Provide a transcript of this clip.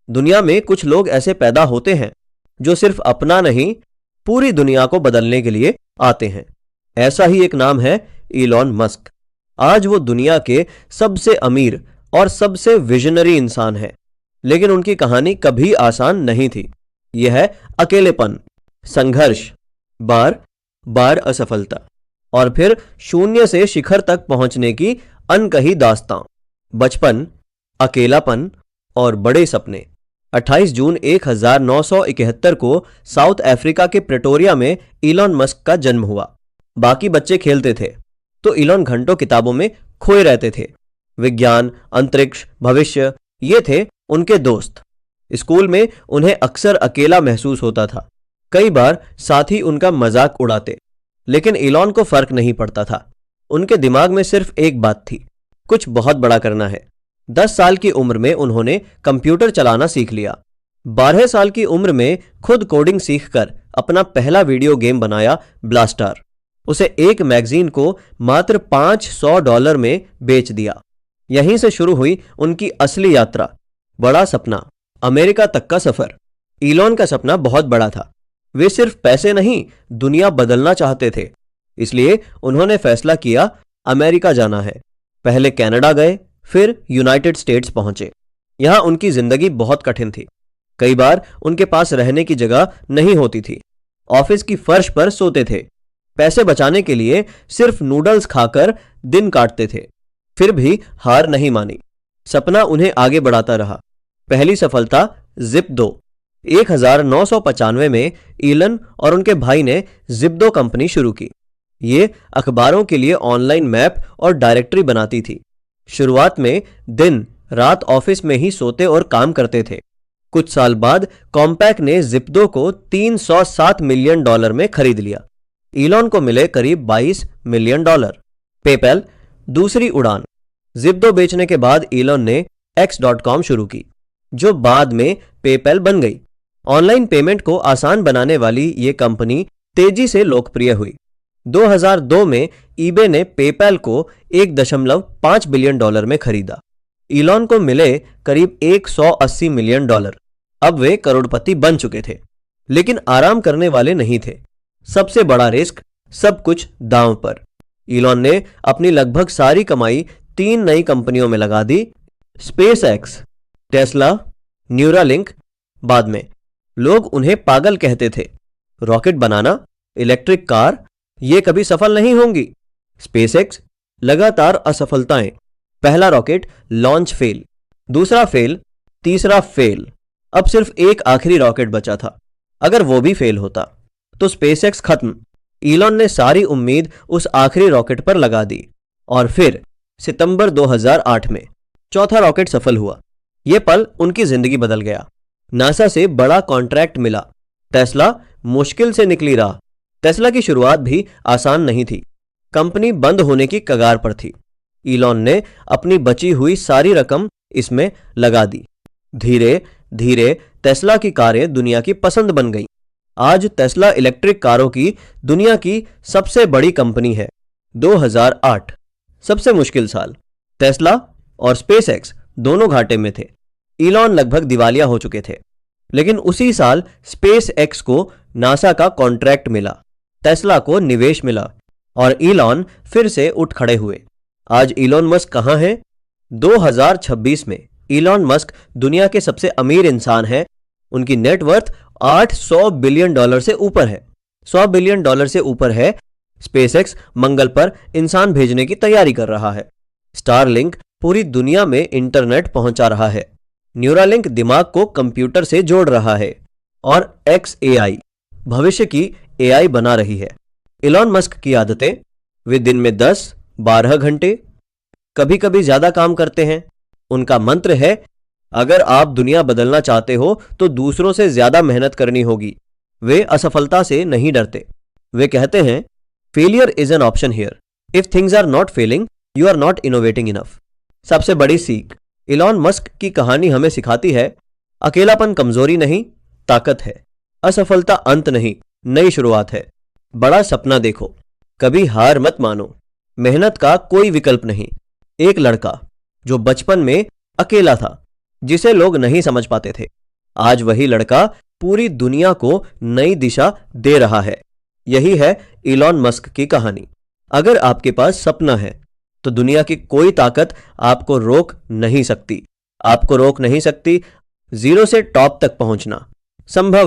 दुनिया में कुछ लोग ऐसे पैदा होते हैं जो सिर्फ अपना नहीं, पूरी दुनिया को बदलने के लिए आते हैं। ऐसा ही एक नाम है इलॉन मस्क। आज वो दुनिया के सबसे अमीर और सबसे विजनरी इंसान है, लेकिन उनकी कहानी कभी आसान नहीं थी। यह है अकेलेपन, संघर्ष, बार बार असफलता और फिर शून्य से शिखर तक पहुंचने की अनकही दास्तां। बचपन, अकेलापन और बड़े सपने। 28 जून 1971 को साउथ अफ्रीका के प्रेटोरिया में इलॉन मस्क का जन्म हुआ। बाकी बच्चे खेलते थे तो इलॉन घंटों किताबों में खोए रहते थे। विज्ञान, अंतरिक्ष, भविष्य, ये थे उनके दोस्त। स्कूल में उन्हें अक्सर अकेला महसूस होता था। कई बार साथी उनका मजाक उड़ाते, लेकिन इलॉन को फर्क नहीं पड़ता था। उनके दिमाग में सिर्फ एक बात थी, कुछ बहुत बड़ा करना है। 10 साल की उम्र में उन्होंने कंप्यूटर चलाना सीख लिया। 12 साल की उम्र में खुद कोडिंग सीखकर अपना पहला वीडियो गेम बनाया, ब्लास्टर। उसे एक मैगजीन को मात्र $500 में बेच दिया। यहीं से शुरू हुई उनकी असली यात्रा। बड़ा सपना, अमेरिका तक का सफर। इलॉन का सपना बहुत बड़ा था। वे सिर्फ पैसे नहीं, दुनिया बदलना चाहते थे। इसलिए उन्होंने फैसला किया, अमेरिका जाना है। पहले कनाडा गए, फिर यूनाइटेड स्टेट्स पहुंचे। यहां उनकी जिंदगी बहुत कठिन थी। कई बार उनके पास रहने की जगह नहीं होती थी। ऑफिस की फर्श पर सोते थे। पैसे बचाने के लिए सिर्फ नूडल्स खाकर दिन काटते थे। फिर भी हार नहीं मानी। सपना उन्हें आगे बढ़ाता रहा। पहली सफलता जिप्दो। 1995 में इलन और उनके भाई ने जिप्दो कंपनी शुरू की। ये अखबारों के लिए ऑनलाइन मैप और डायरेक्टरी बनाती थी। शुरुआत में दिन रात ऑफिस में ही सोते और काम करते थे। कुछ साल बाद कॉम्पैक ने जिप्दो को $307 मिलियन में खरीद लिया। इलॉन को मिले करीब $22 मिलियन। पेपैल, दूसरी उड़ान। जिप्दो बेचने के बाद इलॉन ने X.com शुरू की, जो बाद में पेपैल बन गई। ऑनलाइन पेमेंट को आसान बनाने वाली ये कंपनी तेजी से लोकप्रिय हुई। 2002 में ईबे ने पेपैल को $1.5 बिलियन में खरीदा। इलॉन को मिले करीब $180 मिलियन। अब वे करोड़पति बन चुके थे, लेकिन आराम करने वाले नहीं थे। सबसे बड़ा रिस्क, सब कुछ दांव पर। इलॉन ने अपनी लगभग सारी कमाई 3 नई कंपनियों में लगा दी, स्पेसएक्स, टेस्ला, न्यूरालिंक। बाद में लोग उन्हें पागल कहते थे। रॉकेट बनाना, इलेक्ट्रिक कार, ये कभी सफल नहीं होंगी। स्पेसएक्स, लगातार असफलताएं। पहला रॉकेट लॉन्च फेल, दूसरा फेल, तीसरा फेल। अब सिर्फ एक आखिरी रॉकेट बचा था। अगर वो भी फेल होता तो स्पेसएक्स खत्म। इलॉन ने सारी उम्मीद उस आखिरी रॉकेट पर लगा दी। और फिर सितंबर 2008 में चौथा रॉकेट सफल हुआ। यह पल उनकी जिंदगी बदल गया। नासा से बड़ा कॉन्ट्रैक्ट मिला। टेस्ला मुश्किल से निकली राह। टेस्ला की शुरुआत भी आसान नहीं थी। कंपनी बंद होने की कगार पर थी। इलॉन ने अपनी बची हुई सारी रकम इसमें लगा दी। धीरे धीरे टेस्ला की कारें दुनिया की पसंद बन गईं। आज टेस्ला इलेक्ट्रिक कारों की दुनिया की सबसे बड़ी कंपनी है। 2008 सबसे मुश्किल साल। टेस्ला और स्पेसएक्स दोनों घाटे में थे। इलॉन लगभग दिवालिया हो चुके थे। लेकिन उसी साल स्पेसएक्स को नासा का कॉन्ट्रैक्ट मिला, टेस्ला को निवेश मिला और इलॉन फिर से उठ खड़े हुए। आज इलॉन मस्क कहां है? 2026 में इलॉन मस्क दुनिया के सबसे अमीर इंसान हैं। उनकी नेटवर्थ $800 बिलियन से ऊपर है। $100 बिलियन से ऊपर है। स्पेसएक्स मंगल पर इंसान भेजने की तैयारी कर रहा है। स्टारलिंक पूरी दुनिया में इंटरनेट पहुंचा रहा है। न्यूरालिंक दिमाग को कंप्यूटर से जोड़ रहा है और XAI भविष्य की AI बना रही है। इलॉन मस्क की आदतें, वे दिन में 10-12 घंटे, कभी कभी ज्यादा काम करते हैं। उनका मंत्र है, अगर आप दुनिया बदलना चाहते हो तो दूसरों से ज्यादा मेहनत करनी होगी। वे असफलता से नहीं डरते। वे कहते हैं, failure is an option here. If things are not failing, you are not innovating enough. सबसे बड़ी सीख, इलॉन मस्क की कहानी हमें सिखाती है, अकेलापन कमजोरी नहीं, ताकत है। असफलता अंत नहीं, नई शुरुआत है। बड़ा सपना देखो, कभी हार मत मानो। मेहनत का कोई विकल्प नहीं। एक लड़का जो बचपन में अकेला था, जिसे लोग नहीं समझ पाते थे, आज वही लड़का पूरी दुनिया को नई दिशा दे रहा है। यही है इलॉन मस्क की कहानी। अगर आपके पास सपना है तो दुनिया की कोई ताकत आपको रोक नहीं सकती। आपको रोक नहीं सकती जीरो से टॉप तक पहुंचना। संभव